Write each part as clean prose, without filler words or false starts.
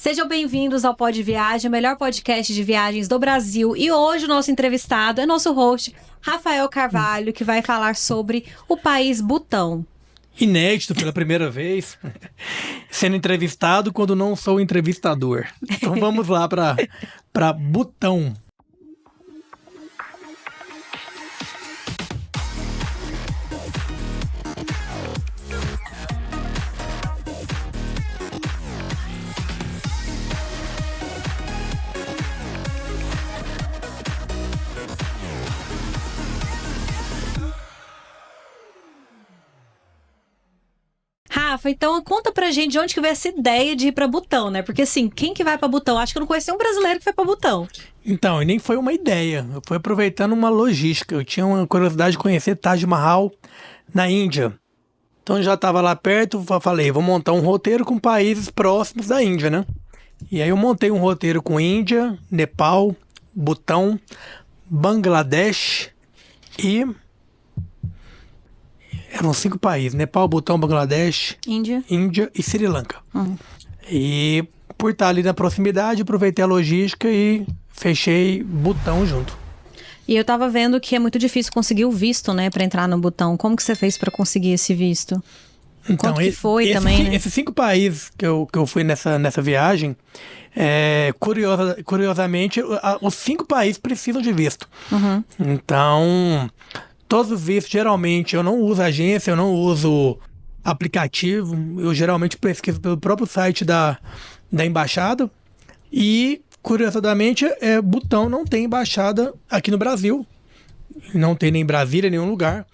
Sejam bem-vindos ao Pod Viagem, o melhor podcast de viagens do Brasil. E hoje o nosso entrevistado é nosso host, Rafael Carvalho, que vai falar sobre o país Butão. Inédito pela primeira vez, sendo entrevistado quando não sou entrevistador. Então vamos lá para Butão. Rafa, então conta pra gente de onde que veio essa ideia de ir pra Butão, né? Porque assim, quem que vai pra Butão? Acho que eu não conheci um brasileiro que foi pra Butão. Então, e nem foi uma ideia, eu fui aproveitando uma logística. Eu tinha uma curiosidade de conhecer Taj Mahal na Índia. Então eu já estava lá perto, falei, vou montar um roteiro com países próximos da Índia, né? E aí eu montei um roteiro com Índia, Nepal, Butão, Bangladesh e... Eram 5 países, Nepal, Butão, Bangladesh, Índia e Sri Lanka. E por estar ali na proximidade, aproveitei a logística e fechei Butão junto. E eu tava vendo que é muito difícil conseguir o visto, né, pra entrar no Butão. Como que você fez pra conseguir esse visto? Então, quanto que foi também, né? Esses 5 países que eu fui nessa viagem, curiosamente, os 5 países precisam de visto. Então... Todos os vistos, geralmente, eu não uso agência, eu não uso aplicativo. Eu geralmente pesquiso pelo próprio site da embaixada. E, curiosamente, Butão não tem embaixada aqui no Brasil. Não tem nem em Brasília, em nenhum lugar.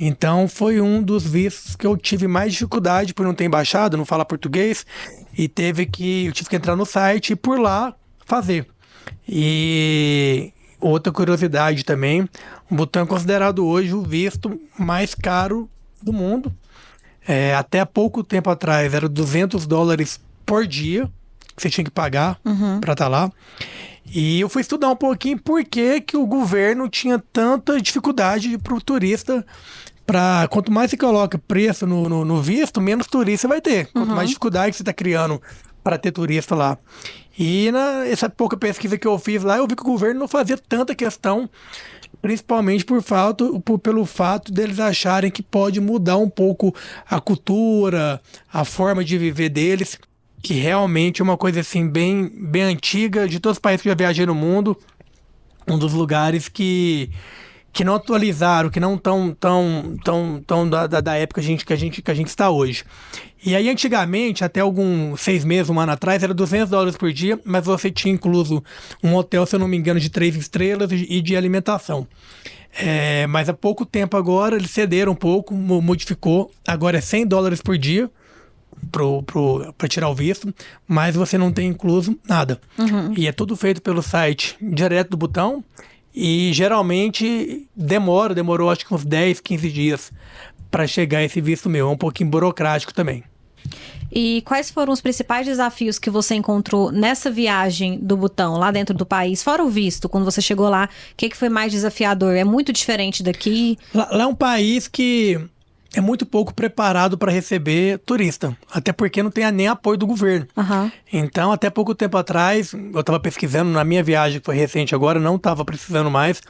Então, foi um dos vistos que eu tive mais dificuldade por não ter embaixada, não falar português. E eu tive que entrar no site e por lá fazer. E... Outra curiosidade também, o Butão é considerado hoje o visto mais caro do mundo. Até há pouco tempo atrás era $200 por dia que você tinha que pagar para estar lá. E eu fui estudar um pouquinho por que o governo tinha tanta dificuldade para o turista. Quanto mais você coloca preço no visto, menos turista vai ter. Quanto mais dificuldade você está criando para ter turista lá. E essa pouca pesquisa que eu fiz lá, eu vi que o governo não fazia tanta questão, principalmente pelo fato deles acharem que pode mudar um pouco a cultura, a forma de viver deles, que realmente é uma coisa assim bem, bem antiga, de todos os países que eu já viajei no mundo, um dos lugares que não atualizaram, que não estão tão da época que a gente está hoje. E aí, antigamente, até alguns 6 meses, um ano atrás, era $200 por dia, mas você tinha incluso um hotel, se eu não me engano, de 3 estrelas e de alimentação. Mas há pouco tempo agora, eles cederam um pouco, modificou, agora é $100 por dia para tirar o visto, mas você não tem incluso nada. E é tudo feito pelo site direto do Butão. E geralmente demorou acho que uns 10, 15 dias para chegar esse visto meu. É um pouquinho burocrático também. E quais foram os principais desafios que você encontrou nessa viagem do Butão, lá dentro do país? Fora o visto, quando você chegou lá, o que foi mais desafiador? É muito diferente daqui? Lá é um país que é muito pouco preparado para receber turista, até porque não tem nem apoio do governo. Então, até pouco tempo atrás, eu estava pesquisando na minha viagem, que foi recente agora, não estava precisando mais,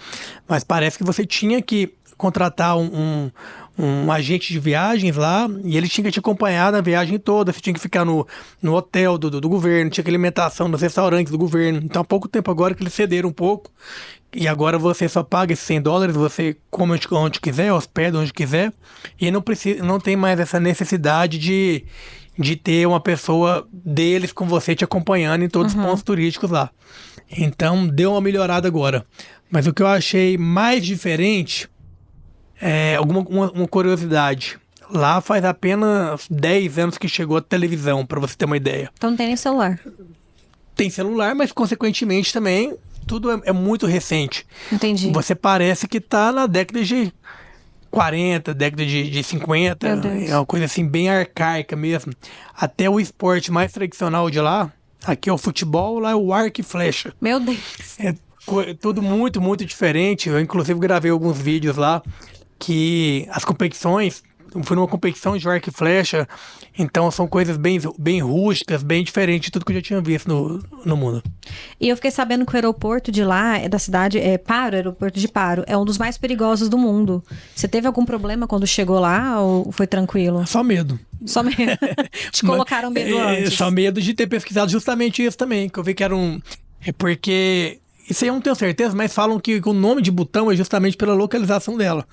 mas parece que você tinha que contratar um agente de viagens lá, e ele tinha que te acompanhar na viagem toda, você tinha que ficar no hotel do governo, tinha que alimentação nos restaurantes do governo. Então, há pouco tempo agora que eles cederam um pouco, e agora você só paga esses $100, você come onde quiser, hospeda onde quiser, e não tem mais essa necessidade de ter uma pessoa deles com você te acompanhando em todos os pontos turísticos lá. Então, deu uma melhorada agora. Mas o que eu achei mais diferente uma curiosidade. Lá faz apenas 10 anos que chegou a televisão, para você ter uma ideia. Então não tem nem celular. Tem celular, mas consequentemente também tudo é muito recente. Entendi. Você parece que tá na década de 40, década de 50. É uma coisa assim bem arcaica mesmo. Até o esporte mais tradicional de lá, aqui é o futebol, lá é o arco e flecha. Meu Deus. É tudo muito, muito diferente. Eu inclusive gravei alguns vídeos lá que as competições fui numa competição de arco e flecha, então são coisas bem rústicas, bem diferentes de tudo que eu já tinha visto no mundo. E eu fiquei sabendo que o aeroporto de lá, da cidade, Paro, o aeroporto de Paro, é um dos mais perigosos do mundo. Você teve algum problema quando chegou lá ou foi tranquilo? Só medo. Só medo. Te colocaram medo antes. Só medo de ter pesquisado justamente isso também, que eu vi que era um... É porque... Isso aí eu não tenho certeza, mas falam que o nome de Butão é justamente pela localização dela.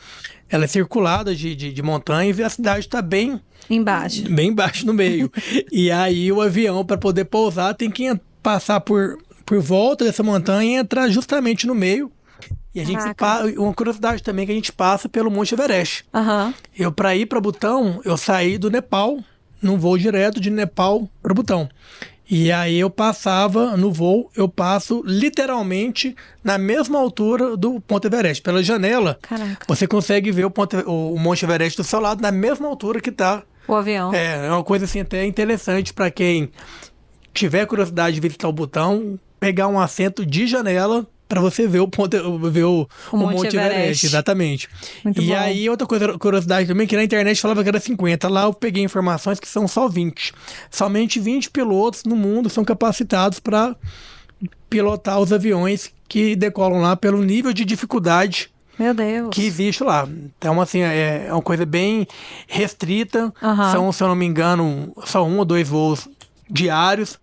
Ela é circulada de montanhas e a cidade está bem embaixo no meio. E aí o avião, para poder pousar, tem que passar por volta dessa montanha e entrar justamente no meio. E a gente uma curiosidade também, que a gente passa pelo Monte Everest. Eu, para ir para Butão, eu saí do Nepal, num voo direto de Nepal para Butão. E aí eu passava no voo, eu passo literalmente na mesma altura do Ponto Everest. Pela janela, você consegue ver o Monte Everest do seu lado na mesma altura que está o avião. É uma coisa assim até interessante para quem tiver curiosidade de visitar o Butão, pegar um assento de janela para você ver o Monte Everest. Exatamente. Muito e bom. Aí, outra curiosidade também, que na internet falava que era 50. Lá eu peguei informações que são só 20. Somente 20 pilotos no mundo são capacitados para pilotar os aviões que decolam lá pelo nível de dificuldade Meu Deus. que existe lá. Então, assim, é uma coisa bem restrita. São, se eu não me engano, só 1 ou 2 voos diários.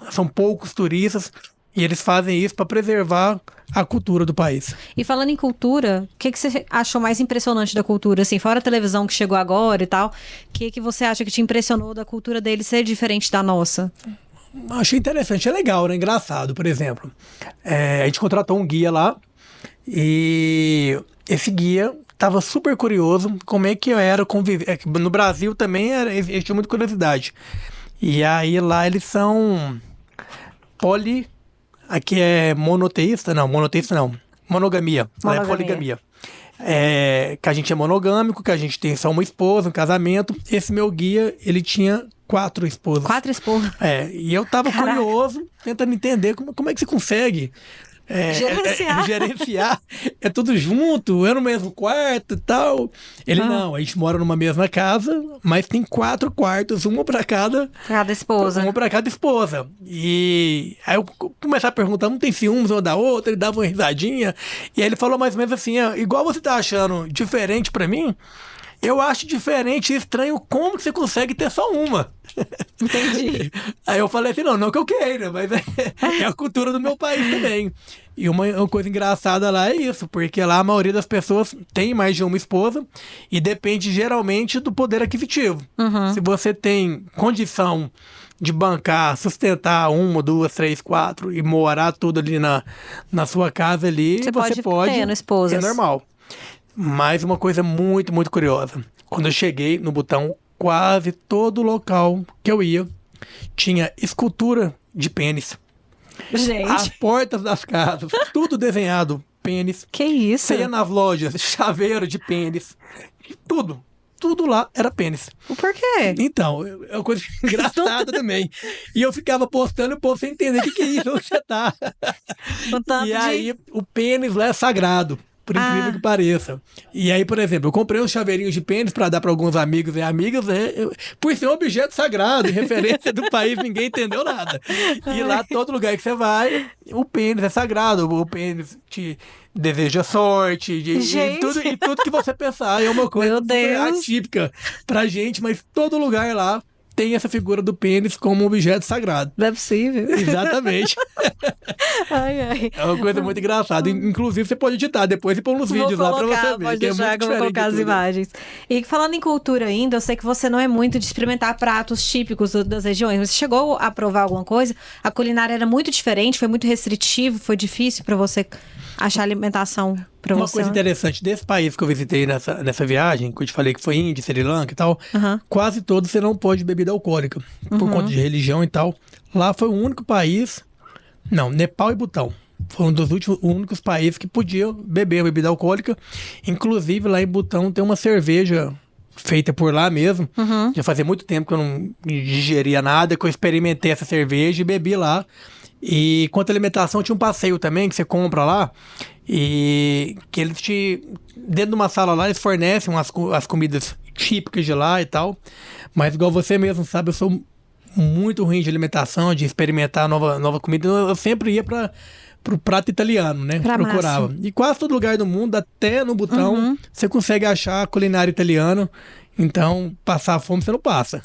São poucos turistas. E eles fazem isso para preservar a cultura do país. E falando em cultura, o que você achou mais impressionante da cultura? Assim, fora a televisão que chegou agora e tal, o que você acha que te impressionou da cultura deles ser diferente da nossa? Achei interessante, é legal, né? Engraçado, por exemplo. A gente contratou um guia lá e esse guia estava super curioso como é que era conviver. No Brasil também eu tinha muita curiosidade. E aí lá eles são aqui é monoteísta não, monogamia. Lá é poligamia. Que a gente é monogâmico, que a gente tem só uma esposa, um casamento. Esse meu guia, ele tinha 4 esposas. 4 esposas? E eu tava curioso, tentando entender como é que você consegue gerenciar. É tudo junto, é no mesmo quarto e tal. Ele não, a gente mora numa mesma casa, mas tem 4 quartos, uma para cada esposa. Uma para cada esposa. E aí eu comecei a perguntar, não tem ciúmes uma da outra? Ele dava uma risadinha. E aí ele falou mais ou menos assim, igual você tá achando diferente para mim, eu acho diferente e estranho como que você consegue ter só uma. Entendi. Aí eu falei assim, não que eu queira, mas é a cultura do meu país também. E uma coisa engraçada lá é isso, porque lá a maioria das pessoas tem mais de uma esposa e depende geralmente do poder aquisitivo. Se você tem condição de bancar, sustentar 1, 2, 3, 4 e morar tudo ali na sua casa ali, você pode ter esposas. É normal. Mas uma coisa muito, muito curiosa. Quando eu cheguei no Butão, quase todo local que eu ia tinha escultura de pênis. Gente. As portas das casas, tudo desenhado, pênis. Que isso? Você ia nas lojas, chaveiro de pênis. Tudo. Tudo lá era pênis. Por quê? Então, é uma coisa engraçada também. E eu ficava postando e o povo sem entender o que é isso, onde você tá. E aí, o pênis lá é sagrado. Por incrível que pareça. E aí, por exemplo, eu comprei uns chaveirinhos de pênis para dar para alguns amigos e amigas, por ser um objeto sagrado, em referência do país, ninguém entendeu nada. E lá, todo lugar que você vai, o pênis é sagrado, o pênis te deseja sorte, e tudo que você pensar. É uma coisa atípica pra gente, mas todo lugar lá tem essa figura do pênis como um objeto sagrado. Não é possível. Exatamente. Ai. É uma coisa muito engraçada. Inclusive, você pode editar depois e pôr nos vídeos lá pra você ver. Pode deixar que eu vou colocar as imagens. E falando em cultura ainda, eu sei que você não é muito de experimentar pratos típicos das regiões. Você chegou a provar alguma coisa? A culinária era muito diferente? Foi muito restritivo? Foi difícil pra você achar alimentação pra você? Uma coisa interessante desse país que eu visitei nessa viagem, que eu te falei que foi Índia, Sri Lanka e tal, quase todos você não pode bebida alcoólica, por conta de religião e tal. Lá foi o único país... Não, Nepal e Butão. Foram um dos únicos países que podiam beber bebida alcoólica. Inclusive, lá em Butão tem uma cerveja feita por lá mesmo. Já fazia muito tempo que eu não digeria nada, que eu experimentei essa cerveja e bebi lá. E quanto à alimentação, tinha um passeio também que você compra lá. E que eles dentro de uma sala lá, eles fornecem as comidas típicas de lá e tal. Mas igual você mesmo sabe, eu sou muito ruim de alimentação, de experimentar nova comida. Eu sempre ia pro prato italiano, né? Procurava. Massa. E quase todo lugar do mundo, até no Butão, você consegue achar culinária italiana. Então, passar fome você não passa.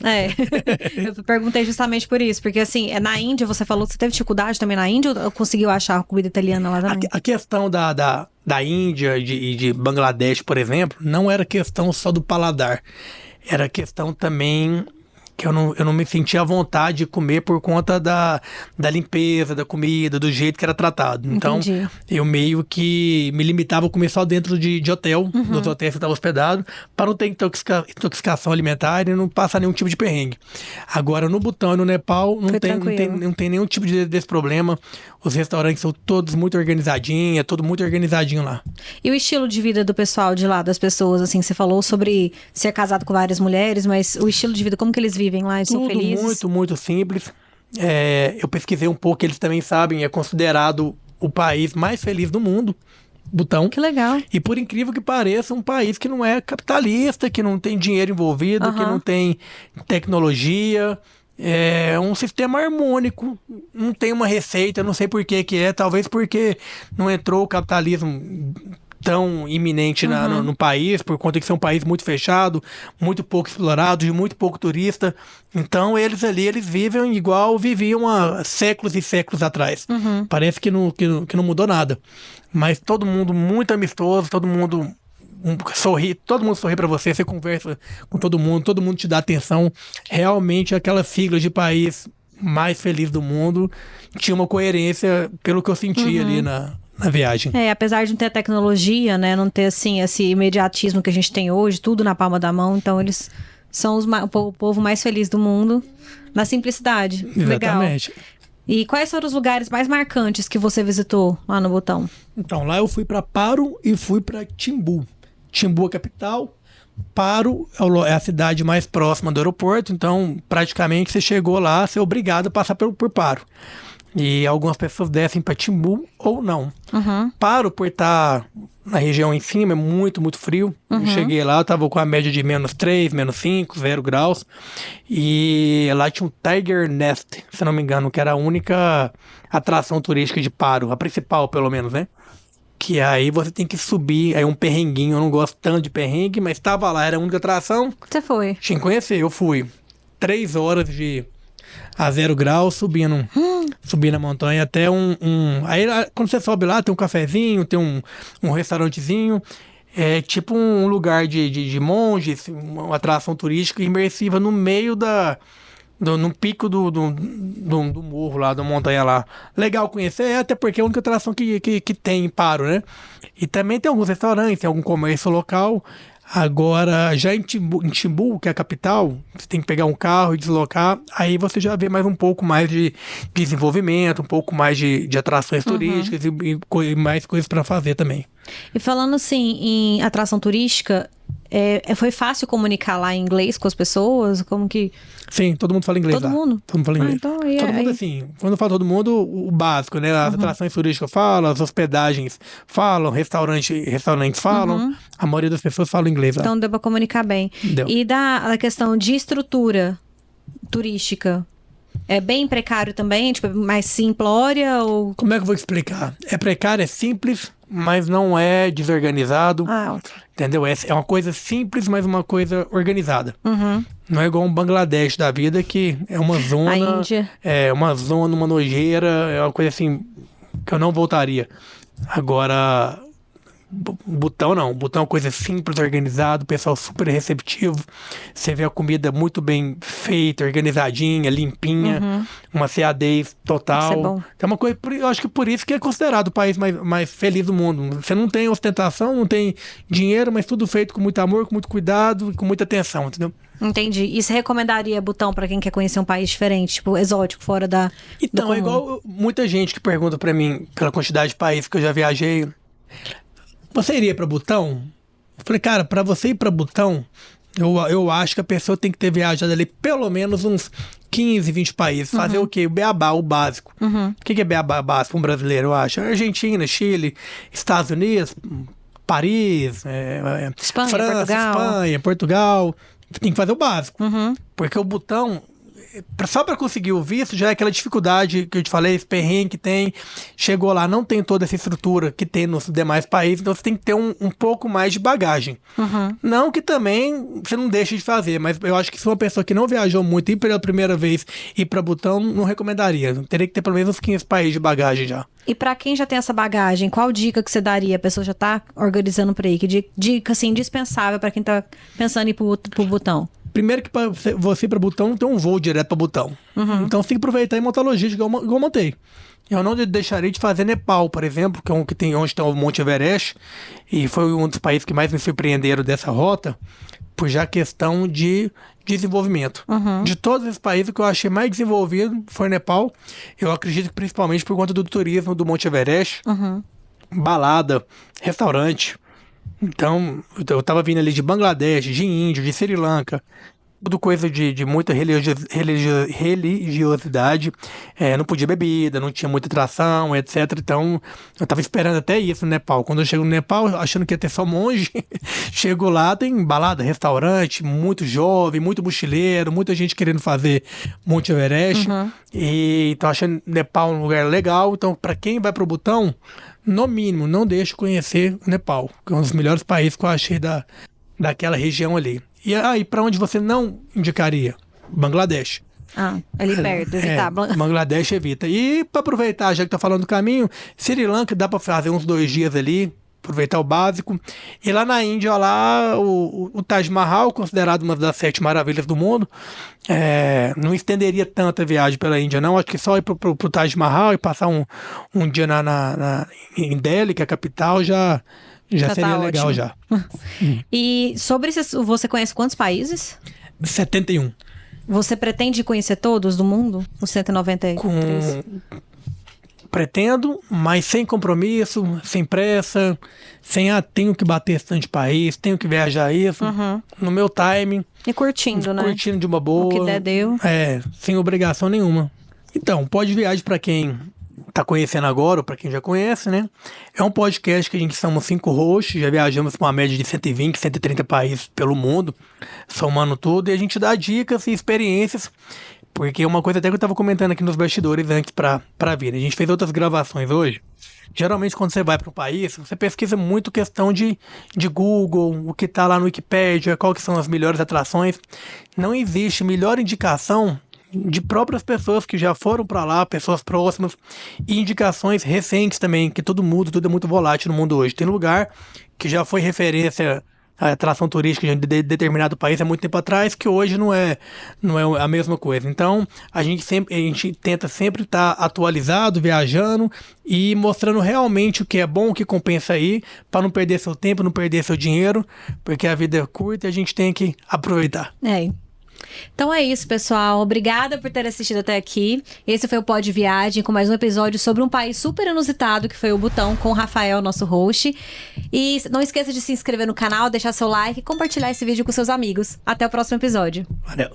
Eu perguntei justamente por isso, porque assim, na Índia, você falou que você teve dificuldade também na Índia ou conseguiu achar comida italiana lá também? A questão da Índia e de Bangladesh, por exemplo, não era questão só do paladar. Era questão também que eu não me sentia à vontade de comer por conta da limpeza, da comida, do jeito que era tratado. Então, Entendi. eu meio que me limitava a comer só dentro de hotel, dos hotéis que eu estava hospedado, para não ter intoxicação alimentar e não passar nenhum tipo de perrengue. Agora, no Butão e no Nepal, não tem nenhum tipo desse problema. Os restaurantes são todos muito organizadinhos, é tudo muito organizadinho lá. E o estilo de vida do pessoal de lá, das pessoas, assim, você falou sobre ser casado com várias mulheres, mas o estilo de vida, como que eles vivem lá? Eles são felizes? Muito, muito simples. Eu pesquisei um pouco, eles também sabem, é considerado o país mais feliz do mundo, Butão. Que legal. E por incrível que pareça, um país que não é capitalista, que não tem dinheiro envolvido, que não tem tecnologia. É um sistema harmônico, não tem uma receita, não sei por que é, talvez porque não entrou o capitalismo tão iminente no país, por conta de ser um país muito fechado, muito pouco explorado, de muito pouco turista. Então eles vivem igual viviam há séculos e séculos atrás. Parece que não mudou nada. Mas todo mundo muito amistoso, todo mundo sorri pra você conversa com todo mundo te dá atenção. Realmente aquela sigla de país mais feliz do mundo tinha uma coerência pelo que eu senti ali na viagem. Apesar de não ter tecnologia, né, não ter assim esse imediatismo que a gente tem hoje, tudo na palma da mão, então eles são o povo mais feliz do mundo na simplicidade. Exatamente. Legal. E quais foram os lugares mais marcantes que você visitou lá no Butão? Então, lá eu fui para Paro e fui para Timbu. Timbu é a capital, Paro é a cidade mais próxima do aeroporto, então praticamente você chegou lá, você é obrigado a passar por Paro. E algumas pessoas descem para Timbu ou não. Paro, por estar na região em cima, é muito, muito frio. Eu cheguei lá, eu tava com a média de -3, -5, 0 graus. E lá tinha um Tiger Nest, se não me engano, que era a única atração turística de Paro, a principal pelo menos, né? Que aí você tem que subir, aí um perrenguinho, eu não gosto tanto de perrengue, mas tava lá, era a única atração. Você foi? Tinha que conhecer, eu fui. 3 horas a 0 graus, subindo a montanha até Aí quando você sobe lá, tem um cafezinho, tem um restaurantezinho, é tipo um lugar de monges, uma atração turística imersiva no meio no pico do morro lá, da montanha lá. Legal conhecer, até porque é a única atração que tem em Paro, né? E também tem alguns restaurantes, tem algum comércio local. Agora, já em Timbu, que é a capital, você tem que pegar um carro e deslocar, aí você já vê mais um pouco mais de desenvolvimento, um pouco mais de atrações turísticas e mais coisas para fazer também. E falando assim, em atração turística, foi fácil comunicar lá em inglês com as pessoas? Como que... Sim, todo mundo fala inglês lá. Todo mundo? Todo mundo fala inglês. Então, todo mundo assim, quando eu falo todo mundo, o básico, né? As atrações turísticas falam, as hospedagens falam, restaurantes falam, a maioria das pessoas falam inglês lá. Então deu pra comunicar bem. Deu. E da questão de estrutura turística, é bem precário também? Tipo, mais simplória ou... Como é que eu vou explicar? É precário, é simples, mas não é desorganizado. Entendeu? É uma coisa simples, mas uma coisa organizada. Não é igual um Bangladesh da vida, que é uma zona... A Índia. É uma zona, uma nojeira, é uma coisa assim que eu não voltaria. Agora... Butão não, Butão é uma coisa simples, organizado, pessoal super receptivo. Você vê a comida muito bem feita, organizadinha, limpinha, uma seadez total. Isso é bom. É uma coisa, eu acho que por isso que é considerado o país mais feliz do mundo. Você não tem ostentação, não tem dinheiro, mas tudo feito com muito amor, com muito cuidado e com muita atenção, entendeu? Entendi. E você recomendaria Butão pra quem quer conhecer um país diferente, tipo, exótico, fora da... Então, é igual muita gente que pergunta pra mim, pela quantidade de países que eu já viajei, você iria pra Butão? Eu falei, cara, pra você ir pra Butão, eu acho que a pessoa tem que ter viajado ali pelo menos uns 15, 20 países. Fazer o quê? O beabá, o básico. O que é beabá básico para um brasileiro, eu acho? Argentina, Chile, Estados Unidos, Paris, Espanha, França, Portugal. Espanha, Portugal. Você tem que fazer o básico. Uhum. Porque o Butão, só para conseguir o visto, já é aquela dificuldade que eu te falei, esse perrengue que tem. Chegou lá, não tem toda essa estrutura que tem nos demais países, então você tem que ter um pouco mais de bagagem. Uhum. Não que também você não deixe de fazer, mas eu acho que se uma pessoa que não viajou muito e pela primeira vez ir para Butão, não recomendaria. Teria que ter pelo menos uns 15 países de bagagem já. E pra quem já tem essa bagagem, qual dica que você daria? A pessoa já tá organizando pra ir. Que dica, assim, indispensável pra quem tá pensando em ir pro Butão? Primeiro que para você ir para Butão não tem um voo direto para Butão. Uhum. Então você tem que aproveitar e montar logística igual eu montei. Eu não deixaria de fazer Nepal, por exemplo, que é um que tem onde está o Monte Everest, e foi um dos países que mais me surpreenderam dessa rota, por já questão de desenvolvimento. Uhum. De todos os países, o que eu achei mais desenvolvido foi Nepal. Eu acredito que principalmente por conta do turismo do Monte Everest, balada, restaurante. Então, eu tava vindo ali de Bangladesh, de Índia, de Sri Lanka, tudo coisa de muita religiosidade, não podia bebida, não tinha muita atração, etc. Então, eu tava esperando até isso no Nepal. Quando eu chego no Nepal, achando que ia ter só monge, chego lá, tem balada, restaurante, muito jovem, muito mochileiro, muita gente querendo fazer Monte Everest. E então, achando Nepal um lugar legal. Então, para quem vai pro Butão, no mínimo, não deixe de conhecer o Nepal, que é um dos melhores países que eu achei daquela região ali. E aí, para onde você não indicaria? Bangladesh. Ali perto, evitar. Bangladesh evita. E para aproveitar, já que tá falando do caminho, Sri Lanka dá para fazer uns 2 dias ali, aproveitar o básico. E lá na Índia, lá, o Taj Mahal, considerado uma das 7 maravilhas do mundo, não estenderia tanto a viagem pela Índia, não. Acho que só ir pro Taj Mahal e passar um dia em Delhi, que é a capital, já seria tá legal ótimo. já. E sobre você conhece quantos países? 71. Você pretende conhecer todos do mundo? Os 193? Pretendo, mas sem compromisso, sem pressa, tenho que bater esse tanto de país, tenho que viajar isso, no meu timing. E curtindo, né? Curtindo de uma boa. O que der, deu. Sem obrigação nenhuma. Então, Pode Viagem para quem tá conhecendo agora, ou para quem já conhece, né? É um podcast que a gente somos 5 hosts, já viajamos para uma média de 120, 130 países pelo mundo, somando tudo, e a gente dá dicas e experiências. Porque uma coisa até que eu tava comentando aqui nos bastidores antes pra vir. A gente fez outras gravações hoje. Geralmente, quando você vai para um país, você pesquisa muito questão de Google, o que tá lá no Wikipedia, qual que são as melhores atrações. Não existe melhor indicação de próprias pessoas que já foram para lá, pessoas próximas, e indicações recentes também, que tudo muda, tudo é muito volátil no mundo hoje. Tem lugar que já foi referência a atração turística de determinado país há muito tempo atrás, que hoje não é a mesma coisa. Então, a gente tenta sempre estar atualizado, viajando e mostrando realmente o que é bom, o que compensa aí, para não perder seu tempo, não perder seu dinheiro, porque a vida é curta e a gente tem que aproveitar. Então é isso, pessoal. Obrigada por ter assistido até aqui. Esse foi o Pod Viagem, com mais um episódio sobre um país super inusitado, que foi o Butão, com o Rafael, nosso host. E não esqueça de se inscrever no canal, deixar seu like e compartilhar esse vídeo com seus amigos. Até o próximo episódio. Valeu!